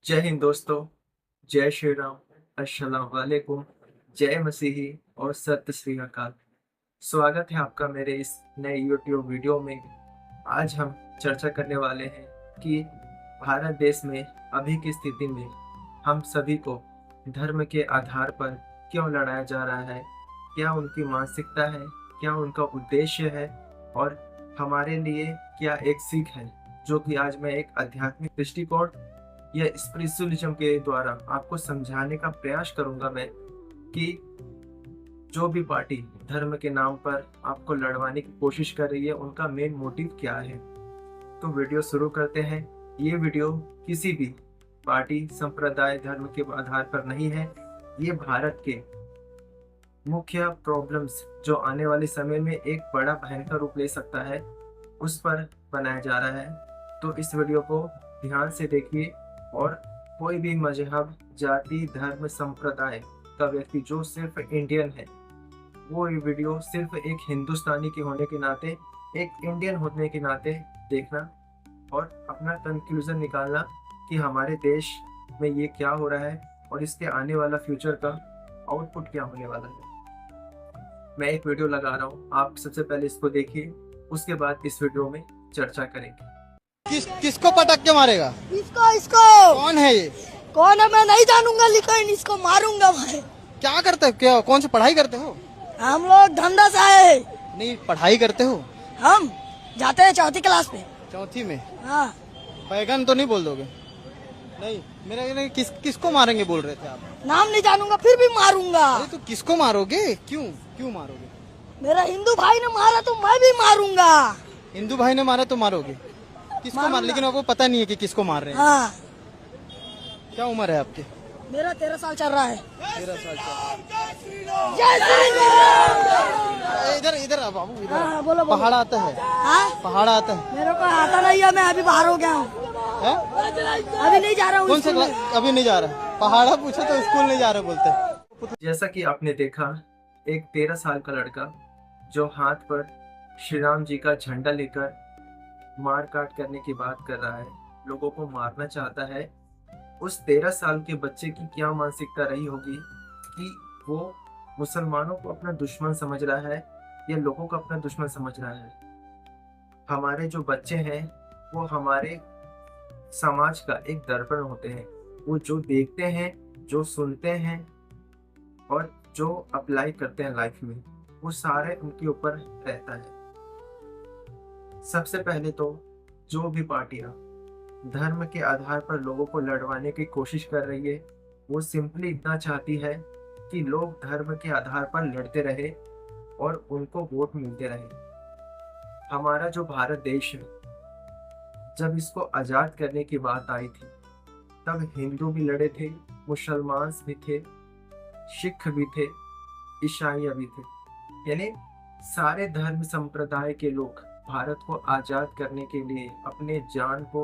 जय हिंद दोस्तों। जय श्री राम। अस्सलाम वालेकुम। जय मसीही और सत्य श्री अकाल। स्वागत है आपका मेरे इस नए यूट्यूब वीडियो में। आज हम चर्चा करने वाले हैं कि भारत देश में अभी की स्थिति में हम सभी को धर्म के आधार पर क्यों लड़ाया जा रहा है, क्या उनकी मानसिकता है, क्या उनका उद्देश्य है और हमारे लिए क्या एक सीख है, जो कि आज मैं एक आध्यात्मिक दृष्टिकोण या स्पिरिचुअलिज्म के द्वारा आपको समझाने का प्रयास करूंगा मैं कि जो भी पार्टी धर्म के नाम पर आपको लड़वाने की कोशिश कर रही है उनका मेन मोटिव क्या है। तो वीडियो शुरू करते हैं। ये वीडियो किसी भी पार्टी संप्रदाय धर्म के आधार पर नहीं है। ये भारत के मुख्य प्रॉब्लम्स जो आने वाले समय में एक बड़ा भयंकर रूप ले सकता है उस पर बनाया जा रहा है। तो इस वीडियो को ध्यान से देखिए और कोई भी मजहब, जाति, धर्म, संप्रदाय का व्यक्ति जो सिर्फ इंडियन है, वो ये वीडियो सिर्फ एक हिंदुस्तानी के होने के नाते, एक इंडियन होने के नाते देखना और अपना कंक्लूजन निकालना कि हमारे देश में ये क्या हो रहा है और इसके आने वाला फ्यूचर का आउटपुट क्या होने वाला है। मैं एक वीडियो लगा रहा हूँ, आप सबसे पहले इसको देखिए, उसके बाद इस वीडियो में चर्चा करेंगे। किसको पटक के मारेगा? इसको इसको कौन है ये? कौन है मैं नहीं जानूंगा, लेकिन इसको मारूंगा मैं। क्या करते हो? क्या कौन सी पढ़ाई करते हो? हम लोग धंधा से आए हैं। नहीं, पढ़ाई करते हो? हम जाते हैं चौथी क्लास में। चौथी में? हाँ। बैगन तो नहीं बोल दोगे? नहीं, मेरे किसको मारेंगे बोल रहे थे आप? नाम नहीं जानूंगा फिर भी मारूंगा। अरे तो किसको मारोगे? क्यों क्यों मारोगे? मेरा हिंदू भाई ने मारा तो मैं भी मारूंगा। हिंदू भाई ने मारा तो मारोगे? किसको मार? लेकिन आपको पता नहीं है कि किसको मार रहे हैं। हाँ। क्या उम्र है आपकी? मेरा 13 साल चल रहा है। 13 साल जय श्री राम। इधर इधर आ बाबू, इधर हाँ, आ। बोलो, बोलो। पहाड़ आता है? हाँ? पहाड़ आता है? मेरे को आता नहीं है, मैं अभी बाहर हो गया हूँ। है? अभी नहीं जा रहा हूँ कौन सा स्कूल क्लास? में। अभी नहीं जा रहा? पहाड़ा पूछे तो स्कूल नहीं जा रहे बोलते हैं। जैसा कि आपने देखा, एक 13 साल का लड़का जो हाथ पर श्री राम जी का झंडा लेकर मार काट करने की बात कर रहा है, लोगों को मारना चाहता है। उस 13 साल के बच्चे की क्या मानसिकता रही होगी कि वो मुसलमानों को अपना दुश्मन समझ रहा है या लोगों को अपना दुश्मन समझ रहा है। हमारे जो बच्चे हैं वो हमारे समाज का एक दर्पण होते हैं। वो जो देखते हैं, जो सुनते हैं और जो अप्लाई करते हैं लाइफ में, वो सारे उनके ऊपर रहता है। सबसे पहले तो जो भी पार्टियां धर्म के आधार पर लोगों को लड़वाने की कोशिश कर रही है, वो सिंपली इतना चाहती है कि लोग धर्म के आधार पर लड़ते रहे और उनको वोट मिलते रहे। हमारा जो भारत देश है, जब इसको आजाद करने की बात आई थी तब हिंदू भी लड़े थे, मुसलमान भी थे, सिख भी थे, ईसाई भी थे, यानी सारे धर्म संप्रदाय के लोग भारत को आजाद करने के लिए अपने जान को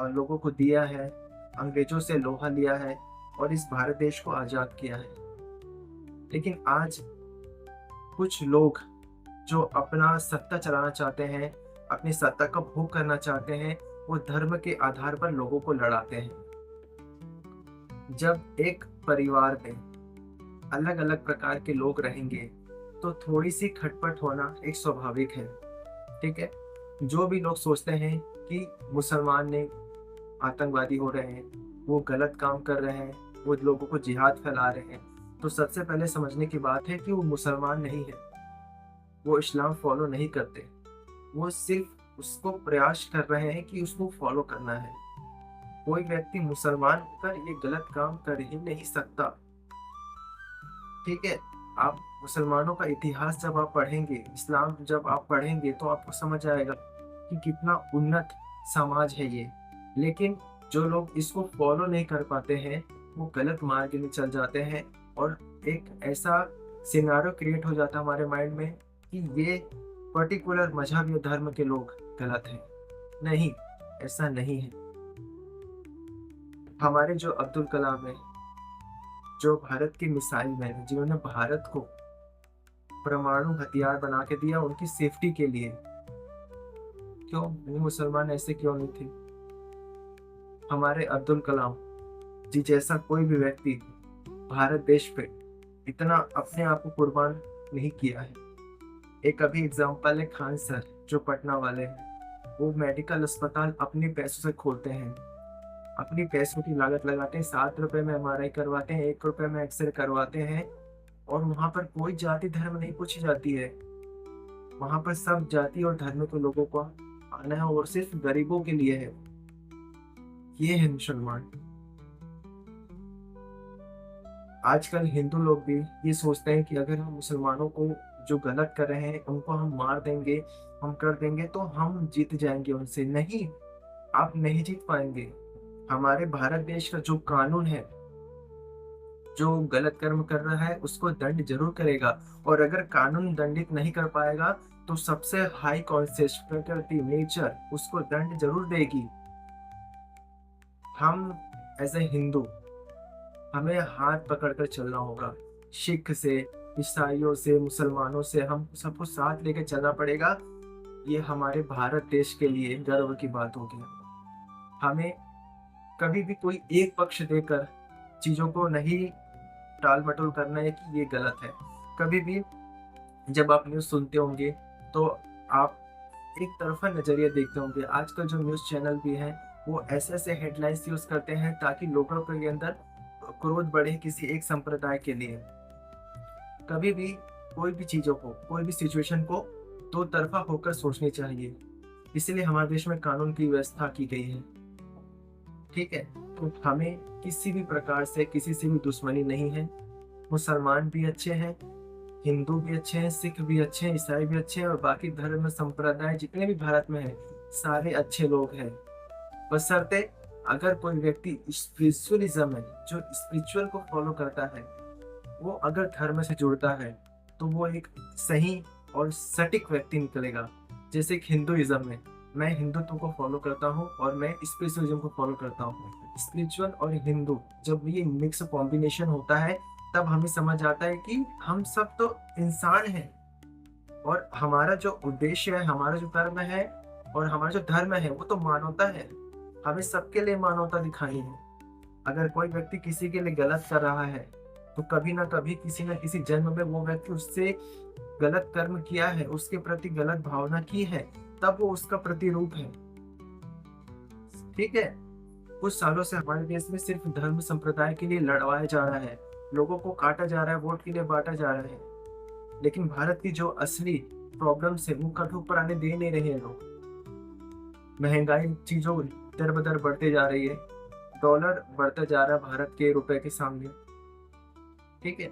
लोगों को दिया है, अंग्रेजों से लोहा लिया है और इस भारत देश को आजाद किया है। लेकिन आज कुछ लोग जो अपना सत्ता चलाना चाहते हैं, अपनी सत्ता का भोग करना चाहते हैं, वो धर्म के आधार पर लोगों को लड़ाते हैं। जब एक परिवार में अलग अलग प्रकार के लोग रहेंगे तो थोड़ी सी खटपट होना एक स्वाभाविक है, ठीक है। जो भी लोग सोचते हैं कि मुसलमान ने आतंकवादी हो रहे हैं, वो गलत काम कर रहे हैं, वो लोगों को जिहाद फैला रहे हैं, तो सबसे पहले समझने की बात है कि वो मुसलमान नहीं है, वो इस्लाम फॉलो नहीं करते, वो सिर्फ उसको प्रयास कर रहे हैं कि उसको फॉलो करना है। कोई व्यक्ति मुसलमान होकर ये गलत काम कर ही नहीं सकता, ठीक है। आप मुसलमानों का इतिहास जब आप पढ़ेंगे, इस्लाम जब आप पढ़ेंगे, तो आपको समझ आएगा कि कितना उन्नत समाज है ये। लेकिन जो लोग इसको फॉलो नहीं कर पाते हैं, वो गलत मार्ग में चल जाते हैं और एक ऐसा सिनारियो क्रिएट हो जाता है हमारे माइंड में कि ये पर्टिकुलर मजहब या धर्म के लोग गलत हैं। नहीं, ऐसा नहीं है। हमारे जो अब्दुल कलाम है, जो भारत के मिसाइल मैन है, जिन्होंने भारत को परमाणु हथियार बना के दिया उनकी सेफ्टी के लिए, क्यों वो मुसलमान ऐसे क्यों नहीं थे? हमारे अब्दुल कलाम जी जैसा कोई भी व्यक्ति भारत देश पे इतना अपने आप को कुर्बान नहीं किया है। एक अभी एग्जांपल है खान सर जो पटना वाले हैं। वो मेडिकल अस्पताल अपने पैसों से खोलते हैं, अपनी पैसों की लागत लगाते हैं। 7 रुपए में एमआरआई करवाते हैं, 1 रुपए में एक्सरे करवाते हैं। और वहां पर कोई जाति धर्म नहीं पूछी जाती है। वहां पर सब जाति और धर्म के लोगों को आना है और सिर्फ गरीबों के लिए है। ये है मुसलमान। आजकल हिंदू लोग भी ये सोचते हैं कि अगर हम मुसलमानों को जो गलत कर रहे हैं उनको हम मार देंगे, हम कर देंगे तो हम जीत जाएंगे उनसे। नहीं, आप नहीं जीत पाएंगे। हमारे भारत देश का जो कानून है, जो गलत कर्म कर रहा है उसको दंड जरूर करेगा। और अगर कानून दंडित नहीं कर पाएगा तो सबसे हाई कॉन्सेप्ट प्रकृति नेचर उसको दंड जरूर देगी। हम एज ए हिंदू हमें हाथ पकड़कर चलना होगा। सिख से, ईसाइयों से, मुसलमानों से हम सबको साथ लेकर चलना पड़ेगा। ये हमारे भारत देश के लिए गर्व की बात होगी। हमें कभी भी कोई एक पक्ष देकर चीजों को नहीं टाल मटोल करना है कि ये गलत है। कभी भी जब आप न्यूज सुनते होंगे तो आप एक तरफा नजरिया देखते होंगे। आजकल जो न्यूज चैनल भी हैं वो ऐसे ऐसे हेडलाइंस यूज करते हैं ताकि लोगों के अंदर क्रोध बढ़े किसी एक संप्रदाय के लिए। कभी भी कोई भी चीजों को, कोई भी सिचुएशन को दो तरफा होकर सोचनी चाहिए। इसलिए हमारे देश में कानून की व्यवस्था की गई है। ठीक है, तो हमें किसी भी प्रकार से किसी से भी दुश्मनी नहीं है। मुसलमान भी अच्छे हैं, हिंदू भी अच्छे हैं, सिख भी अच्छे हैं, ईसाई भी अच्छे हैं और बाकी धर्म संप्रदाय जितने भी भारत में हैं सारे अच्छे लोग हैं। बशर्ते अगर कोई व्यक्ति स्पिरिचुअलिज्म है, जो स्पिरिचुअल को फॉलो करता है, वो अगर धर्म से जुड़ता है तो वो एक सही और सटीक व्यक्ति निकलेगा। जैसे कि हिंदुइज्म में मैं हिंदुत्व को फॉलो करता हूँ और मैं स्पिरिचुअलिज्म को फॉलो करता हूँ। स्पिरिचुअल और हिंदू जब ये मिक्स कॉम्बिनेशन होता है तब हमें समझ आता है कि हम सब तो इंसान हैं और हमारा जो उद्देश्य है, हमारा जो कर्म है और हमारा जो धर्म है वो तो मानवता है। हमें सबके लिए मानवता दिखानी है। अगर कोई व्यक्ति किसी के लिए गलत कर रहा है तो कभी ना कभी किसी न किसी जन्म में वो व्यक्ति उससे गलत कर्म किया है, उसके प्रति गलत भावना की है, तब वो उसका प्रतिरूप है। ठीक है, कुछ सालों से हमारे देश में सिर्फ धर्म संप्रदाय के लिए लड़वाया जा रहा है, लोगों को काटा जा रहा है, वोट के लिए बांटा जा रहा है। लेकिन भारत की जो असली प्रॉब्लम्स है वो कभी ऊपर आने दे नहीं रहे हैं लोग। महंगाई चीजों दर बदर बढ़ते जा रही है, डॉलर बढ़ता जा रहा है भारत के रुपए के सामने। ठीक है,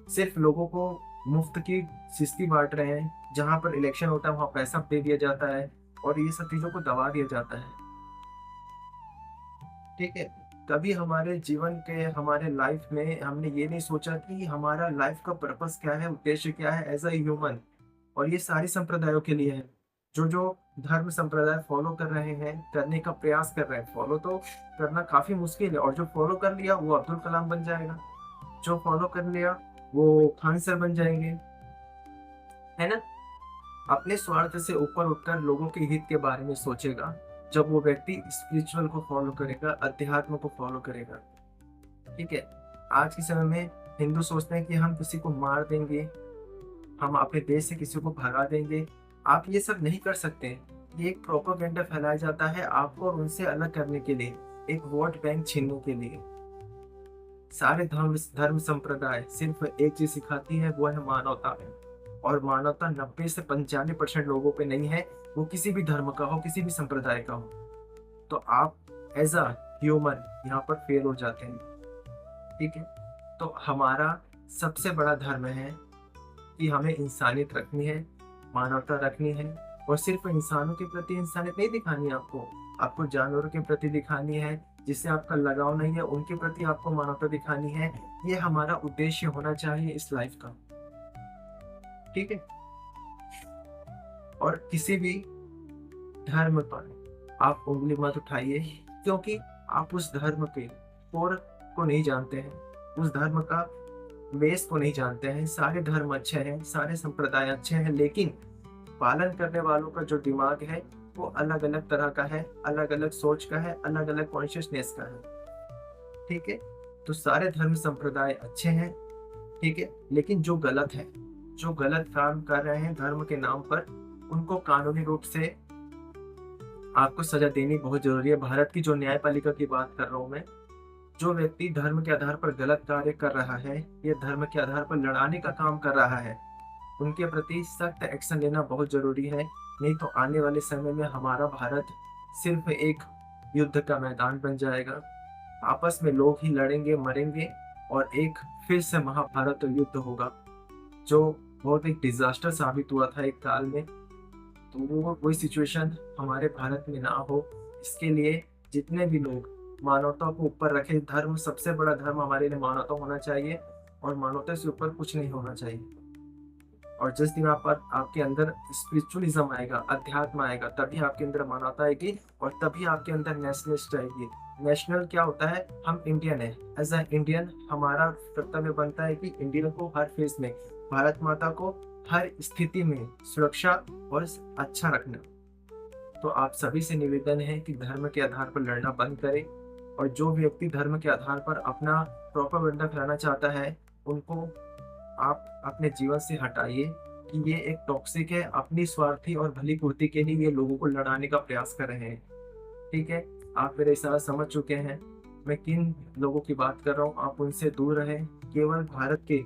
सिर्फ लोगों को मुफ्त की सिस्ती बांट रहे हैं। जहां पर इलेक्शन होता है वहां पैसा दे दिया जाता है और ये सब चीजों को दबा दिया जाता है। ठीक है, कभी हमारे जीवन के, हमारे लाइफ में हमने ये नहीं सोचा कि हमारा लाइफ का पर्पस क्या है, उद्देश्य क्या है एज अ ह्यूमन। और ये सारे संप्रदायों के लिए है। जो धर्म संप्रदाय फॉलो कर रहे हैं, करने का प्रयास कर रहे हैं, फॉलो तो करना काफी मुश्किल है। और जो फॉलो कर लिया वो अब्दुल कलाम बन जाएगा, जो फॉलो कर लिया वो खान सर बन जाएंगे, है ना। अपने स्वार्थ से ऊपर उठकर लोगों के हित के बारे में सोचेगा जब वो व्यक्ति स्पिरिचुअल को फॉलो करेगा, अध्यात्म को फॉलो करेगा। ठीक है, आज के समय में हिंदू सोचते हैं कि हम किसी को मार देंगे, हम अपने देश से किसी को भगा देंगे। आप ये सब नहीं कर सकते। ये एक प्रोपेगेंडा फैलाया जाता है आपको और उनसे अलग करने के लिए, एक वोट बैंक छीनने के लिए। सारे धर्म संप्रदाय सिर्फ एक चीज सिखाती है, वो है मानवता है। और मानवता 90 से 95% लोगों पे नहीं है, वो किसी भी धर्म का हो, किसी भी संप्रदाय का हो। तो आप एज अ ह्यूमन यहाँ पर फेल हो जाते हैं। ठीक है, तो हमारा सबसे बड़ा धर्म है कि हमें इंसानियत रखनी है, मानवता रखनी है। और सिर्फ इंसानों के प्रति इंसानियत नहीं दिखानी है आपको जानवरों के प्रति दिखानी है, जिससे आपका लगाव नहीं है उनके प्रति आपको मानवता दिखानी है। ये हमारा उद्देश्य होना चाहिए इस लाइफ का। ठीक है, और किसी भी धर्म पर आप उंगली मत उठाइए, क्योंकि आप उस धर्म के कोर को नहीं जानते हैं, उस धर्म का बेस को नहीं जानते हैं। सारे धर्म अच्छे हैं, सारे संप्रदाय अच्छे हैं, लेकिन पालन करने वालों का जो दिमाग है वो अलग अलग तरह का है, अलग अलग सोच का है, अलग अलग कॉन्शियसनेस का है। ठीक है, तो सारे धर्म संप्रदाय अच्छे हैं। ठीक है, लेकिन जो गलत है, जो गलत काम कर रहे हैं धर्म के नाम पर, उनको कानूनी रूप से आपको सजा देनी बहुत जरूरी है। भारत की जो न्यायपालिका की बात कर रहा हूँ मैं, जो व्यक्ति धर्म के आधार पर गलत कार्य कर रहा है या धर्म के आधार पर लड़ाने का काम कर रहा है, उनके प्रति सख्त एक्शन लेना बहुत जरूरी है। नहीं तो आने वाले समय में हमारा भारत सिर्फ एक युद्ध का मैदान बन जाएगा। आपस में लोग ही लड़ेंगे, मरेंगे, और एक फिर से महाभारत युद्ध होगा, जो बहुत एक डिजास्टर साबित हुआ था एक काल में। तो वो कोई सिचुएशन हमारे भारत में ना हो, इसके लिए जितने भी लोग मानवता को ऊपर रखे, धर्म सबसे बड़ा धर्म हमारे लिए मानवता होना चाहिए, और मानवता से ऊपर कुछ नहीं होना चाहिए। और जिस दिन आपके अंदर स्पिरिचुअलिज्म आएगा, अध्यात्म आएगा, तभी आपके अंदर मानवता आएगी, और तभी आपके अंदर नेशनलिस्ट आएगी। नेशनल क्या होता है? हम इंडियन है। एज अ इंडियन हमारा कर्तव्य बनता है कि इंडियन को हर फेज में, भारत माता को हर स्थिति में सुरक्षा और अच्छा रखना। तो आप सभी से निवेदन है कि धर्म के आधार पर लड़ना बंद करें, और जो व्यक्ति धर्म के आधार पर अपना प्रोपेगेंडा फैलाना चाहता है, उनको आप अपने जीवन से हटाइए कि ये एक टॉक्सिक है, अपनी स्वार्थी और भली पूर्ति के लिए ये लोगों को लड़ाने का प्रयास कर रहे हैं। ठीक है, आप मेरा इशारा समझ चुके हैं, मैं किन लोगों की बात कर रहा हूँ। आप उनसे दूर रहें, केवल भारत के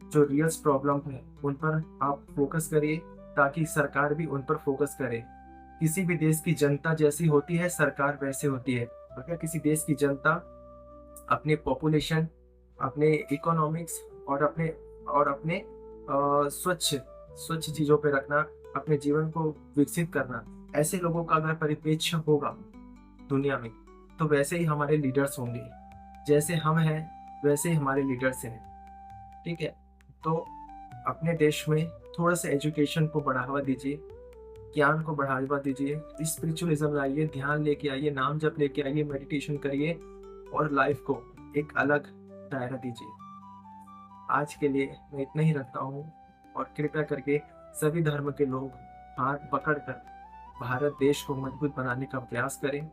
जो रियल प्रॉब्लम है उन पर आप फोकस करिए, ताकि सरकार भी उन पर फोकस करे। किसी भी देश की जनता जैसी होती है, सरकार वैसे होती है। अगर किसी देश की जनता अपने पॉपुलेशन, अपने इकोनॉमिक्स और अपने स्वच्छ चीजों पे रखना, अपने जीवन को विकसित करना, ऐसे लोगों का अगर परिप्रेक्ष्य होगा दुनिया में, तो वैसे ही हमारे लीडर्स होंगे। जैसे हम हैं वैसे ही हमारे लीडर्स हैं। ठीक है, तो अपने देश में थोड़ा सा एजुकेशन को बढ़ावा दीजिए, ज्ञान को बढ़ावा दीजिए, स्पिरिचुअलिज्म लाइए, ध्यान लेके आइए, नाम जप लेके आइए, मेडिटेशन करिए, और लाइफ को एक अलग दायरा दीजिए। आज के लिए मैं इतना ही रखता हूँ, और कृपया करके सभी धर्म के लोग हाथ पकड़कर भारत देश को मजबूत बनाने का प्रयास करें,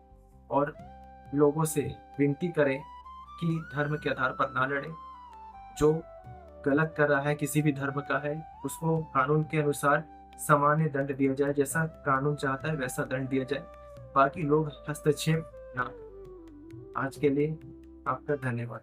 और लोगों से विनती करें कि धर्म के आधार पर ना लड़ें। जो गलत कर रहा है किसी भी धर्म का है, उसको कानून के अनुसार सामान्य दंड दिया जाए, जैसा कानून चाहता है वैसा दंड दिया जाए, बाकी लोग हस्तक्षेप ना करें। आज के लिए आपका धन्यवाद।